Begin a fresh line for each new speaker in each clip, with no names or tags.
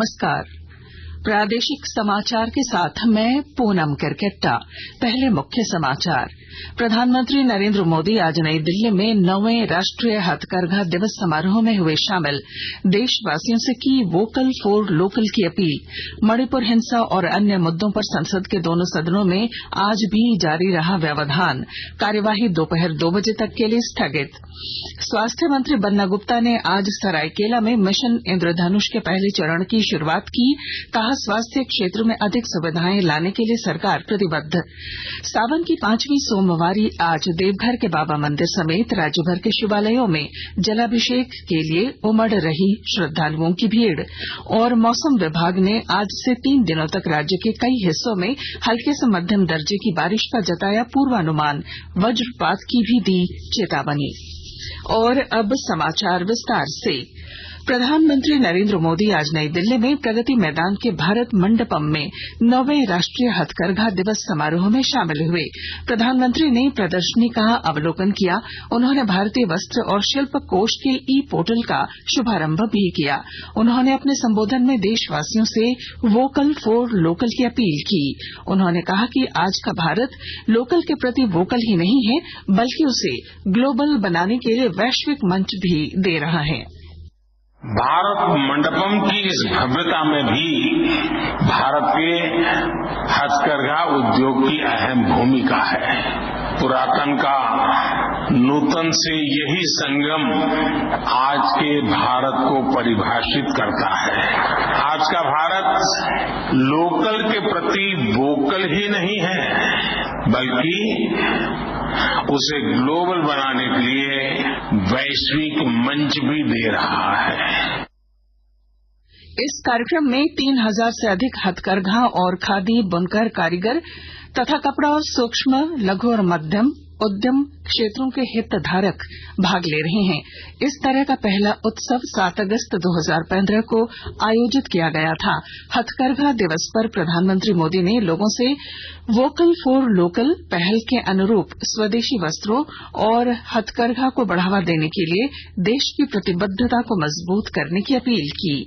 नमस्कार। प्रादेशिक समाचार के साथ मैं पूनम करकेट्टा। पहले मुख्य समाचार। प्रधानमंत्री नरेंद्र मोदी आज नई दिल्ली में 9वें राष्ट्रीय हथकरघा दिवस समारोह में हुए शामिल। देशवासियों से की वोकल फॉर लोकल की अपील। मणिपुर हिंसा और अन्य मुद्दों पर संसद के दोनों सदनों में आज भी जारी रहा व्यवधान। कार्यवाही दोपहर 2 बजे तक के लिए स्थगित। स्वास्थ्य मंत्री बन्ना गुप्ता ने आज सरायकेला में मिशन इंद्रधनुष के पहले चरण की शुरुआत की। कहा, स्वास्थ्य क्षेत्र में अधिक सुविधाएं लाने के लिए सरकार प्रतिबद्ध। सावन की 5वीं सोमवारी आज देवघर के बाबा मंदिर समेत राज्यभर के शिवालयों में जलाभिषेक के लिए उमड़ रही श्रद्धालुओं की भीड़। और मौसम विभाग ने आज से 3 दिनों तक राज्य के कई हिस्सों में हल्के से मध्यम दर्जे की बारिश का जताया पूर्वानुमान। वज्रपात की भी दी चेतावनी। और अब समाचार विस्तार से। प्रधानमंत्री नरेंद्र मोदी आज नई दिल्ली में प्रगति मैदान के भारत मंडपम में 9वें राष्ट्रीय हथकरघा दिवस समारोह में शामिल हुए। प्रधानमंत्री ने प्रदर्शनी का अवलोकन किया। उन्होंने भारतीय वस्त्र और शिल्प कोष के ई पोर्टल का शुभारंभ भी किया। उन्होंने अपने संबोधन में देशवासियों से वोकल फॉर लोकल की अपील की। उन्होंने कहा कि आज का भारत लोकल के प्रति वोकल ही नहीं है, बल्कि उसे ग्लोबल बनाने के लिए वैश्विक मंच भी दे रहा है।
भारत मंडपम की इस भव्यता में भी भारत के हथकरघा उद्योग की अहम भूमिका है। पुरातन का नूतन से यही संगम आज के भारत को परिभाषित करता है। आज का भारत लोकल के प्रति वोकल ही नहीं है, बल्कि उसे ग्लोबल बनाने के लिए वैश्विक मंच भी दे रहा है।
इस कार्यक्रम में 3000 से अधिक हथकरघा और खादी बुनकर कारीगर तथा कपड़ा और सूक्ष्म, लघु और मध्यम उद्यम क्षेत्रों के हितधारक भाग ले रहे हैं। इस तरह का पहला उत्सव 7 अगस्त 2015 को आयोजित किया गया था। हथकरघा दिवस पर प्रधानमंत्री मोदी ने लोगों से वोकल फॉर लोकल पहल के अनुरूप स्वदेशी वस्त्रों और हथकरघा को बढ़ावा देने के लिए देश की प्रतिबद्धता को मजबूत करने की अपील की।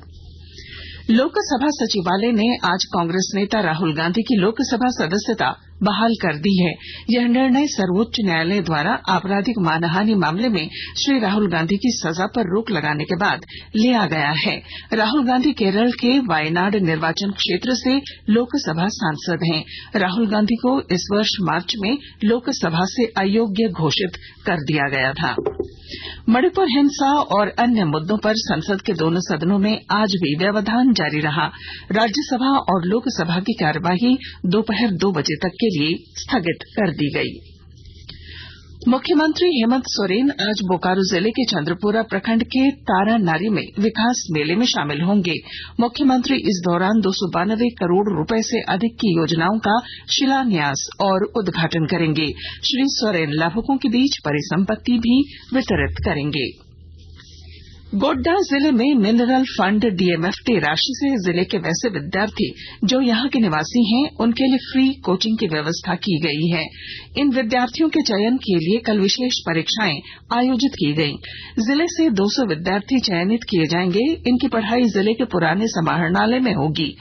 लोकसभा सचिवालय ने आज कांग्रेस नेता राहुल गांधी की लोकसभा सदस्यता बहाल कर दी है। यह निर्णय सर्वोच्च न्यायालय द्वारा आपराधिक मानहानि मामले में श्री राहुल गांधी की सजा पर रोक लगाने के बाद लिया गया है। राहुल गांधी केरल के वायनाड निर्वाचन क्षेत्र से लोकसभा सांसद हैं। राहुल गांधी को इस वर्ष मार्च में लोकसभा से अयोग्य घोषित कर दिया गया था। मणिपुर हिंसा और अन्य मुद्दों पर संसद के दोनों सदनों में आज भी व्यवधान जारी रहा। राज्यसभा और लोकसभा की कार्यवाही दोपहर 2 बजे तक के लिए स्थगित कर दी गई। मुख्यमंत्री हेमंत सोरेन आज बोकारो जिले के चंद्रपुरा प्रखंड के तारानारी में विकास मेले में शामिल होंगे। मुख्यमंत्री इस दौरान 292 करोड़ रुपए से अधिक की योजनाओं का शिलान्यास और उद्घाटन करेंगे। श्री सोरेन लाभुकों के बीच परिसंपत्ति भी वितरित करेंगे। गोड्डा जिले में मिनरल फंड डीएमएफटी राशि से जिले के वैसे विद्यार्थी जो यहां के निवासी हैं उनके लिए फ्री कोचिंग की व्यवस्था की गई है। इन विद्यार्थियों के चयन के लिए कल विशेष परीक्षाएं आयोजित की गई। जिले से 200 विद्यार्थी चयनित किए जाएंगे। इनकी पढ़ाई जिले के पुराने समाहरणालय में होगी।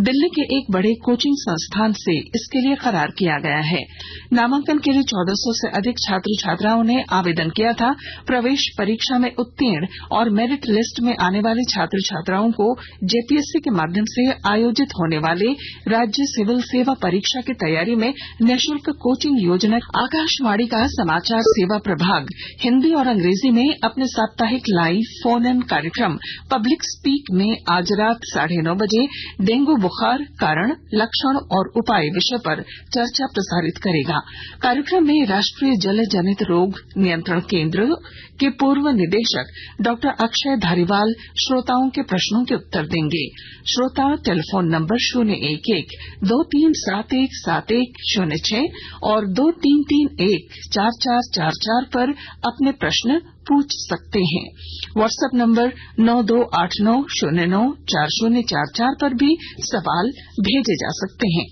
दिल्ली के एक बड़े कोचिंग संस्थान से इसके लिए करार किया गया है। नामांकन के लिए 1400 से अधिक छात्र छात्राओं ने आवेदन किया था। प्रवेश परीक्षा में उत्तीर्ण और मेरिट लिस्ट में आने वाले छात्र छात्राओं को जेपीएससी के माध्यम से आयोजित होने वाले राज्य सिविल सेवा परीक्षा की तैयारी में निःशुल्क कोचिंग योजना। आकाशवाणी का समाचार सेवा प्रभाग हिंदी और अंग्रेजी में अपने साप्ताहिक लाइव फोन इन कार्यक्रम पब्लिक स्पीक में आज रात 9:30 बजे डेंगू बुखार कारण, लक्षण और उपाय विषय पर चर्चा प्रसारित करेगा। कार्यक्रम में राष्ट्रीय जल जनित रोग नियंत्रण केंद्र के पूर्व निदेशक डॉक्टर अक्षय धारीवाल श्रोताओं के प्रश्नों के उत्तर देंगे। श्रोता टेलीफोन नंबर 011-23717106 और 23314444 पर अपने प्रश्न पूछ सकते हैं। व्हाट्सएप नंबर 9289094044 पर भी सवाल भेजे जा सकते हैं।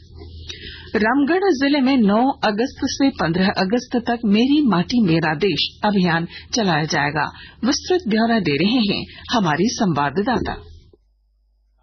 रामगढ़ जिले में 9 अगस्त से 15 अगस्त तक मेरी माटी मेरा देश अभियान चलाया जाएगा। विस्तृत ब्यौरा दे रहे हैं हमारी संवाददाता।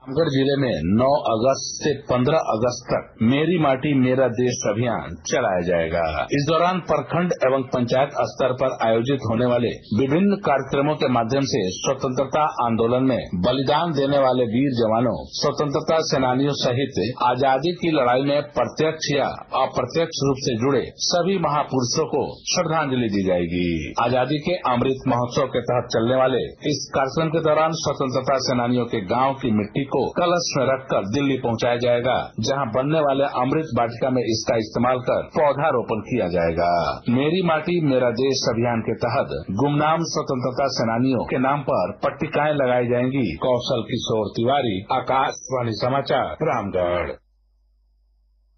रामगढ़ जिले में 9 अगस्त से 15 अगस्त तक मेरी माटी मेरा देश अभियान चलाया जाएगा। इस दौरान प्रखंड एवं पंचायत स्तर पर आयोजित होने वाले विभिन्न कार्यक्रमों के माध्यम से स्वतंत्रता आंदोलन में बलिदान देने वाले वीर जवानों, स्वतंत्रता सेनानियों सहित आजादी की लड़ाई में प्रत्यक्ष या अप्रत्यक्ष रूप से जुड़े सभी महापुरुषों को श्रद्धांजलि दी जाएगी। आजादी के अमृत महोत्सव के तहत चलने वाले इस कार्यक्रम के दौरान स्वतंत्रता सेनानियों के गांव की मिट्टी को कलश में रखकर दिल्ली पहुंचाया जाएगा, जहां बनने वाले अमृत वाटिका में इसका इस्तेमाल कर पौधारोपण किया जाएगा। मेरी माटी मेरा देश अभियान के तहत गुमनाम स्वतंत्रता सेनानियों के नाम पर पट्टिकाएं लगाई जाएंगी। कौशल किशोर तिवारी, आकाशवाणी समाचार, रामगढ़।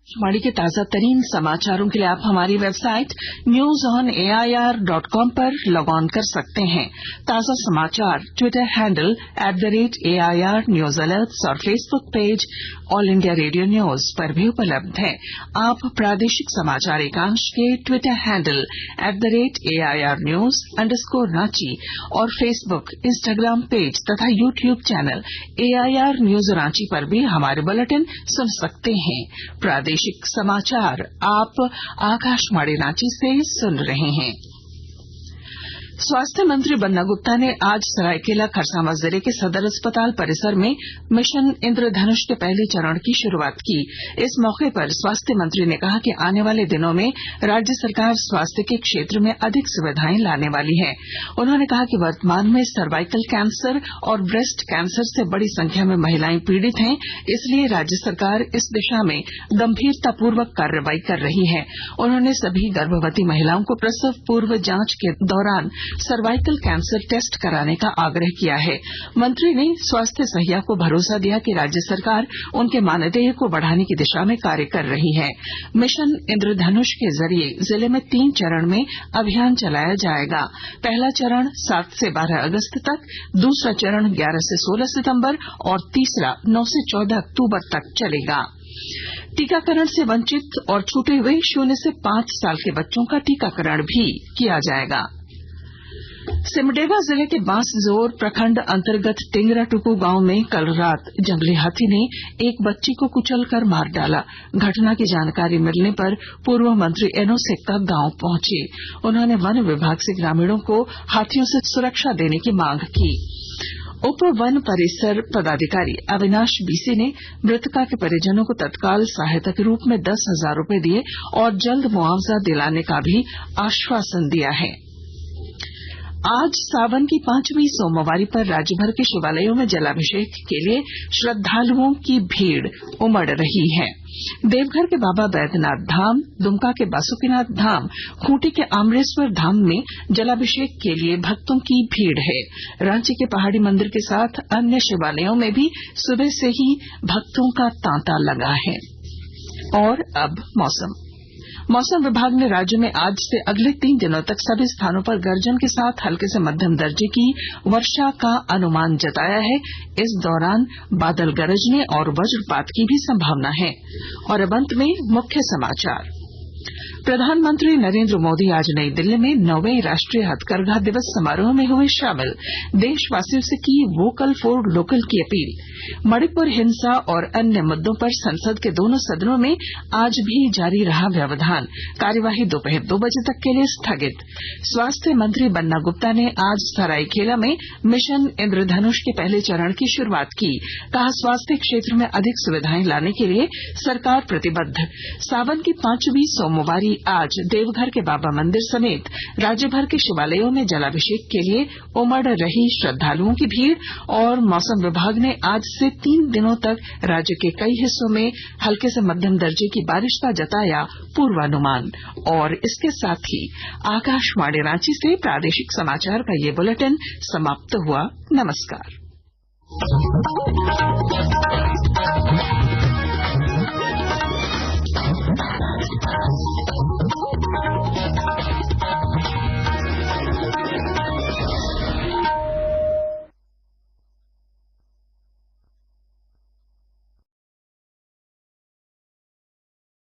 आकाशवाणी के ताजा तरीन समाचारों के लिए आप हमारी वेबसाइट newsonair.com पर लॉग ऑन कर सकते हैं। ताजा समाचार Twitter handle @AIR news alerts और Facebook page All India Radio news पर भी उपलब्ध है। आप प्रादेशिक समाचार एकांश के ट्विटर हैंडल @AIR न्यूज _ और फेसबुक, इंस्टाग्राम पेज तथा YouTube channel AIR news Ranchi पर भी हमारे बुलेटिन सुन सकते हैं। प्रादेशिक समाचार आप आकाशवाणी रांची से सुन रहे हैं। स्वास्थ्य मंत्री बन्ना गुप्ता ने आज सरायकेला खरसावां जिले के सदर अस्पताल परिसर में मिशन इंद्रधनुष के पहले चरण की शुरुआत की। इस मौके पर स्वास्थ्य मंत्री ने कहा कि आने वाले दिनों में राज्य सरकार स्वास्थ्य के क्षेत्र में अधिक सुविधाएं लाने वाली है। उन्होंने कहा कि वर्तमान में सर्वाइकल कैंसर और ब्रेस्ट कैंसर से बड़ी संख्या में महिलाएं पीड़ित हैं, इसलिए राज्य सरकार इस दिशा में गंभीरतापूर्वक कार्रवाई कर रही है। उन्होंने सभी गर्भवती महिलाओं को प्रसव पूर्व जांच के दौरान सर्वाइकल कैंसर टेस्ट कराने का आग्रह किया है। मंत्री ने स्वास्थ्य सहिया को भरोसा दिया कि राज्य सरकार उनके मानदेय को बढ़ाने की दिशा में कार्य कर रही है। मिशन इंद्रधनुष के जरिए जिले में 3 चरण में अभियान चलाया जाएगा। पहला चरण 7 से 12 अगस्त तक, दूसरा चरण 11 से 16 सितंबर और तीसरा 9 से 14 अक्टूबर तक चलेगा। टीकाकरण से वंचित और छूटे हुए 0 से 5 साल के बच्चों का टीकाकरण भी किया जाएगा। सिमडेगा जिले के बांसजोर प्रखंड अंतर्गत टिंगरा टुकू गांव में कल रात जंगली हाथी ने एक बच्ची को कुचलकर मार डाला। घटना की जानकारी मिलने पर पूर्व मंत्री एनो सेक्का गांव पहुंचे। उन्होंने वन विभाग से ग्रामीणों को हाथियों से सुरक्षा देने की मांग की। उप वन परिसर पदाधिकारी अविनाश बीसी ने मृतका के परिजनों को तत्काल सहायता के रूप में 10,000 रूपये दिए और जल्द मुआवजा दिलाने का भी आश्वासन दिया है। आज सावन की 5वीं सोमवारी पर राज्यभर के शिवालयों में जलाभिषेक के लिए श्रद्धालुओं की भीड़ उमड़ रही है। देवघर के बाबा बैद्यनाथ धाम, दुमका के बासुकीनाथ धाम, खूंटी के आमरेश्वर धाम में जलाभिषेक के लिए भक्तों की भीड़ है। रांची के पहाड़ी मंदिर के साथ अन्य शिवालयों में भी सुबह से ही भक्तों का तांता लगा है। और अब मौसम विभाग ने राज्य में आज से अगले 3 दिनों तक सभी स्थानों पर गर्जन के साथ हल्के से मध्यम दर्जे की वर्षा का अनुमान जताया है। इस दौरान बादल गरजने और वज्रपात की भी संभावना है। और अब अंत में मुख्य समाचार। प्रधानमंत्री नरेंद्र मोदी आज नई दिल्ली में 9वें राष्ट्रीय हथकरघा दिवस समारोह में हुए शामिल। देशवासियों से की वोकल फॉर लोकल की अपील। मणिपुर हिंसा और अन्य मुद्दों पर संसद के दोनों सदनों में आज भी जारी रहा व्यवधान। कार्यवाही दोपहर 2 बजे तक के लिए स्थगित। स्वास्थ्य मंत्री बन्ना गुप्ता ने आज सरायकेला में मिशन इंद्रधनुष के पहले चरण की शुरुआत की। कहा, स्वास्थ्य क्षेत्र में अधिक सुविधाएं लाने के लिए सरकार प्रतिबद्ध। सावन की 5वीं सोमवारी आज देवघर के बाबा मंदिर समेत राज्यभर के शिवालयों में जलाभिषेक के लिए उमड़ रही श्रद्धालुओं की भीड़। और मौसम विभाग ने आज से 3 दिनों तक राज्य के कई हिस्सों में हल्के से मध्यम दर्जे की बारिश का जताया पूर्वानुमान। और इसके साथ ही आकाशवाणी रांची से प्रादेशिक समाचार का ये बुलेटिन समाप्त हुआ। नमस्कार।